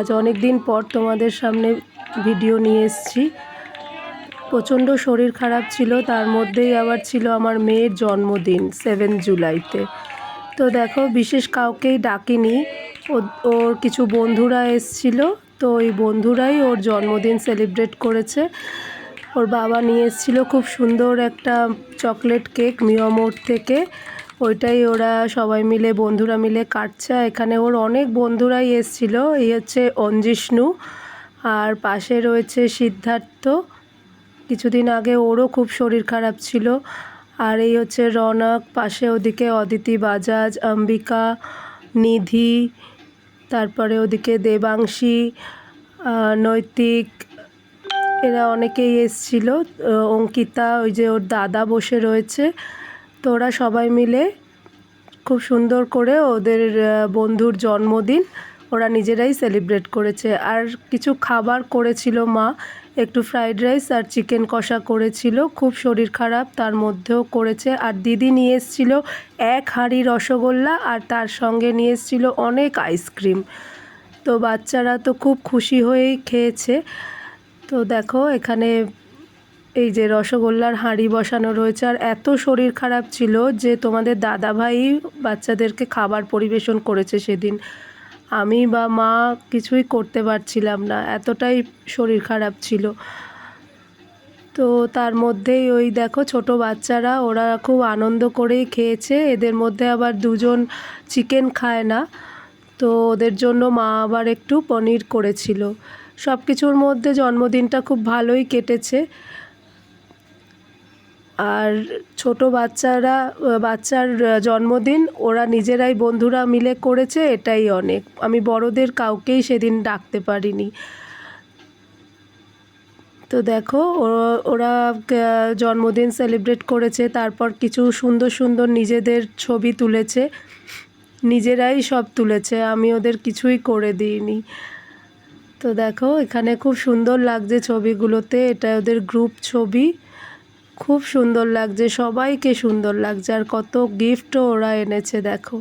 আজ অনেক দিন পর তোমাদের সামনে ভিডিও নিয়ে এসেছি। প্রচণ্ড শরীর খারাপ ছিল, তার মধ্যেই আবার ছিল আমার মেয়ের জন্মদিন 7 জুলাইতে। তো দেখো, বিশেষ কাউকেই ডাকিনি, ওর কিছু বন্ধুরা এসেছিল। তো ওই বন্ধুরাই ওর জন্মদিন সেলিব্রেট করেছে। ওর বাবা নিয়ে এসেছিল খুব সুন্দর একটা চকলেট কেক মিয়ামোর থেকে। ওইটাই ওরা সবাই মিলে, বন্ধুরা মিলে কাটছে। এখানে ওর অনেক বন্ধুরাই এসেছিল। এই হচ্ছে অঞ্জিষ্ণু, আর পাশে রয়েছে সিদ্ধার্থ। কিছুদিন আগে ওরও খুব শরীর খারাপ ছিল। আর এই হচ্ছে রনক, পাশে ওদিকে অদিতি বাজাজ, অম্বিকা, নিধি, তারপরে ওদিকে দেবাংশী, নৈতিক, এরা অনেকেই এসেছিল। অঙ্কিতা, ওই যে ওর দাদা বসে রয়েছে। তো ওরা সবাই মিলে খুব সুন্দর করে ওদের বন্ধুর জন্মদিন ওরা নিজেরাই সেলিব্রেট করেছে। আর কিছু খাবার করেছিল মা, একটু ফ্রাইড রাইস আর চিকেন কষা করেছিল। খুব শরীর খারাপ, তার মধ্যেও করেছে। আর দিদি নিয়ে এসেছিল 1 হাঁড়ি রসগোল্লা, আর তার সঙ্গে নিয়ে এসেছিল অনেক আইসক্রিম। তো বাচ্চারা তো খুব খুশি হয়েই খেয়েছে। তো দেখো, এখানে এই যে রসগোল্লার হাঁড়ি বসানো রয়েছে। আর এত শরীর খারাপ ছিল যে তোমাদের দাদাভাই বাচ্চাদেরকে খাবার পরিবেশন করেছে সেদিন। আমি বা মা কিছুই করতে পারছিলাম না, এতটাই শরীর খারাপ ছিল। তো তার মধ্যেই ওই দেখো, ছোট বাচ্চারা ওরা খুব আনন্দ করেই খেয়েছে। এদের মধ্যে আবার 2জন চিকেন খায় না, তো ওদের জন্য মা আবার একটু পনির করেছিল। সব কিছুর মধ্যে জন্মদিনটা খুব ভালোই কেটেছে। আর ছোট বাচ্চার জন্মদিন ওরা নিজেরাই বন্ধুরা মিলে করেছে, এটাই অনেক। আমি বড়দের কাউকেই সেদিন ডাকতে পারিনি। তো দেখো, ওরা জন্মদিন সেলিব্রেট করেছে। তারপর কিছু সুন্দর সুন্দর নিজেদের ছবি তুলেছে, নিজেরাই সব তুলেছে, আমি ওদের কিছুই করে দিইনি। তো দেখো, এখানে খুব সুন্দর লাগছে ছবিগুলোতে। এটা ওদের গ্রুপ ছবি, খুব সুন্দর লাগছে, সবাইকে সুন্দর লাগছে। আর কত গিফটও ওরা এনেছে দেখো।